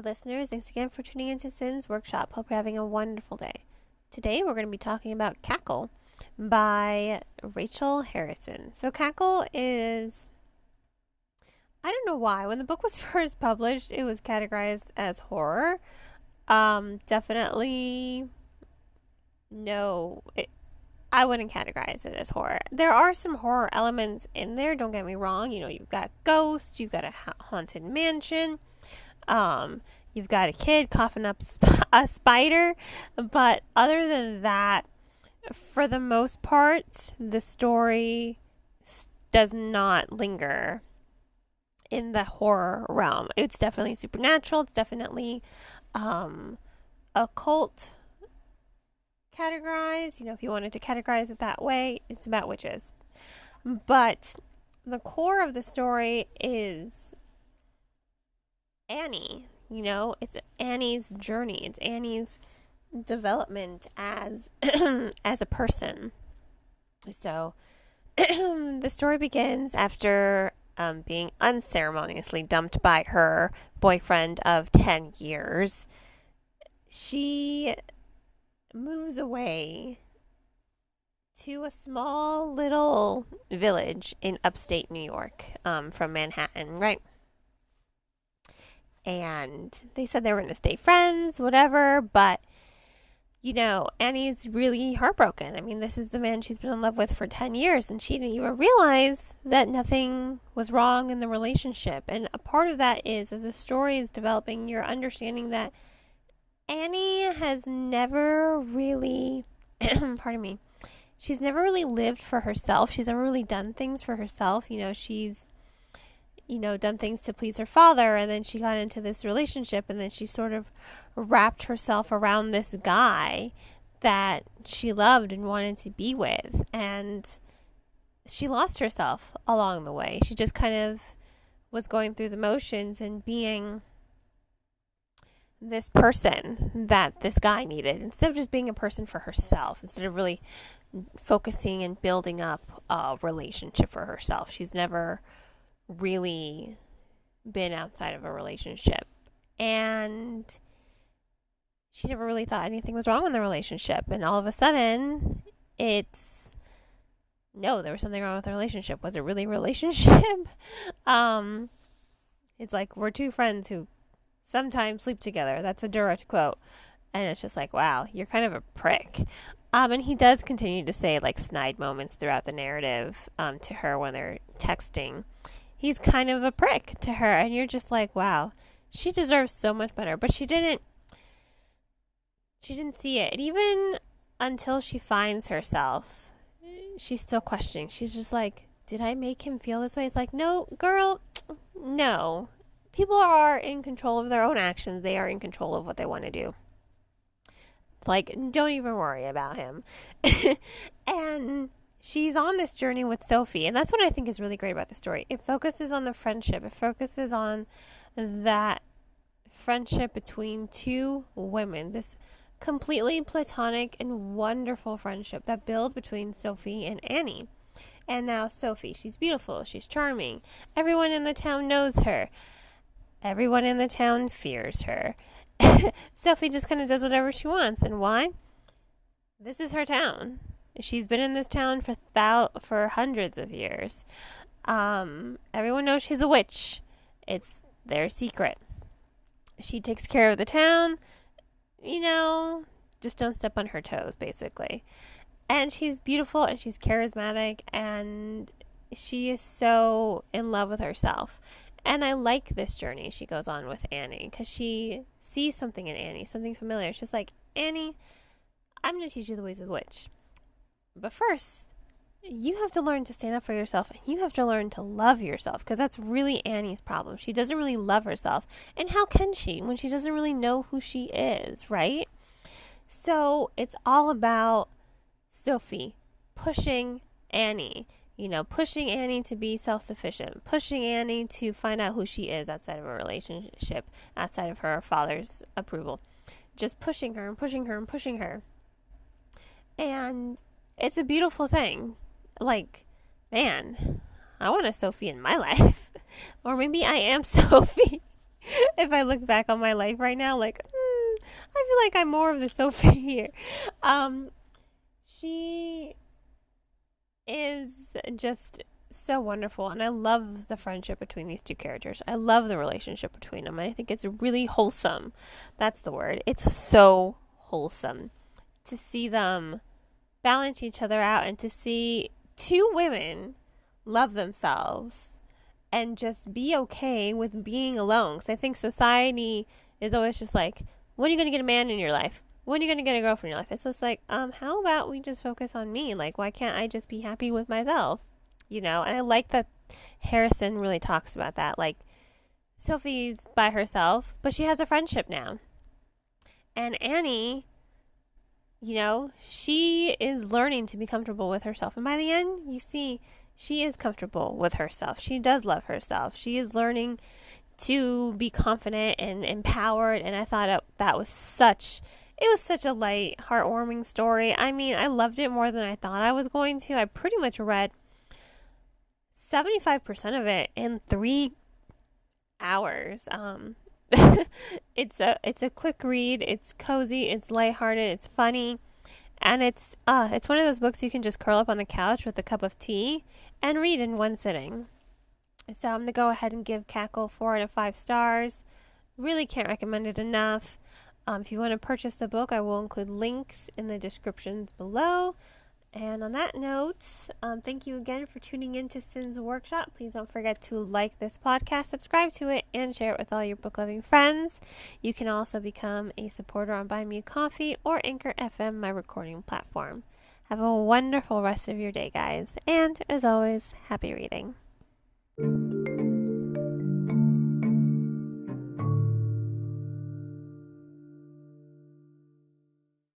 listeners. Thanks again for tuning into Sin's Workshop. Hope you're having a wonderful day. Today, we're going to be talking about Cackle by Rachel Harrison. So, Cackle is, I don't know why. When the book was first published, it was categorized as horror. Definitely, no, I wouldn't categorize it as horror. There are some horror elements in there, don't get me wrong. You know, you've got ghosts, you've got a haunted mansion. You've got a kid coughing up a spider, but other than that, for the most part, the story does not linger in the horror realm. It's definitely supernatural. It's definitely occult categorized. You know, if you wanted to categorize it that way, it's about witches. But the core of the story is Annie. You know, it's Annie's journey. It's Annie's development as as a person. So the story begins after being unceremoniously dumped by her boyfriend of 10 years. She moves away to a small little village in upstate New York, from Manhattan, right? And they said they were going to stay friends, whatever, but, you know, Annie's really heartbroken. I mean, this is the man she's been in love with for 10 years, and she didn't even realize that nothing was wrong in the relationship. And a part of that is, as the story is developing, you're understanding that Annie has never really, pardon me, she's never really lived for herself. She's never really done things for herself. You know, she's done things to please her father, and then she got into this relationship, and then she sort of wrapped herself around this guy that she loved and wanted to be with, and she lost herself along the way. She just kind of was going through the motions and being this person that this guy needed, instead of just being a person for herself, instead of really focusing and building up a relationship for herself. She's never really been outside of a relationship, and she never really thought anything was wrong in the relationship, and all of a sudden there was something wrong with the relationship. Was it really a relationship? It's like, we're two friends who sometimes sleep together. That's a direct quote, and it's just like, wow, you're kind of a prick. And he does continue to say like snide moments throughout the narrative to her when they're texting. He's kind of a prick to her, and you're just like, wow, she deserves so much better. But she didn't see it. And even until she finds herself, she's still questioning. She's just like, did I make him feel this way? It's like, no, girl, no. People are in control of their own actions. They are in control of what they want to do. Like, don't even worry about him. And she's on this journey with Sophie, and that's what I think is really great about the story. It focuses on the friendship. It focuses on that friendship between two women, this completely platonic and wonderful friendship that builds between Sophie and Annie. And now Sophie, she's beautiful, she's charming. Everyone in the town knows her. Everyone in the town fears her. Sophie just kind of does whatever she wants. And why? This is her town. She's been in this town for hundreds of years. Everyone knows she's a witch. It's their secret. She takes care of the town. You know, just don't step on her toes, basically. And she's beautiful, and she's charismatic, and she is so in love with herself. And I like this journey she goes on with Annie, because she sees something in Annie, something familiar. She's like, Annie, I'm going to teach you the ways of the witch. But first, you have to learn to stand up for yourself, and you have to learn to love yourself, because that's really Annie's problem. She doesn't really love herself. And how can she when she doesn't really know who she is, right? So it's all about Sophie pushing Annie, pushing Annie to be self-sufficient, pushing Annie to find out who she is outside of a relationship, outside of her father's approval. Just pushing her and pushing her and pushing her. And it's a beautiful thing. Like, man, I want a Sophie in my life. Or maybe I am Sophie. if I look back on my life right now, like, I feel like I'm more of the Sophie here. She is just so wonderful, and I love the friendship between these two characters. I love the relationship between them. I think it's really wholesome. That's the word. It's so wholesome to see them balance each other out and to see two women love themselves and just be okay with being alone. Because I think society is always just like, when are you going to get a man in your life? When are you going to get a girlfriend in your life? It's just like, how about we just focus on me? Like, why can't I just be happy with myself? You know, and I like that Harrison really talks about that. Like, Sophie's by herself, but she has a friendship now. And Annie, you know, she is learning to be comfortable with herself. And by the end, you see, she is comfortable with herself. She does love herself. She is learning to be confident and empowered. And I thought that was such a light, heartwarming story. I mean, I loved it more than I thought I was going to. I pretty much read 75% of it in 3 hours. It's a quick read. It's cozy. It's lighthearted. It's funny, and it's one of those books you can just curl up on the couch with a cup of tea and read in one sitting. So I'm gonna go ahead and give Cackle 4 out of 5 stars. Really can't recommend it enough. If you want to purchase the book, I will include links in the descriptions below. And on that note, thank you again for tuning in to Sin's Workshop. Please don't forget to like this podcast, subscribe to it, and share it with all your book-loving friends. You can also become a supporter on Buy Me a Coffee or Anchor FM, my recording platform. Have a wonderful rest of your day, guys. And as always, happy reading.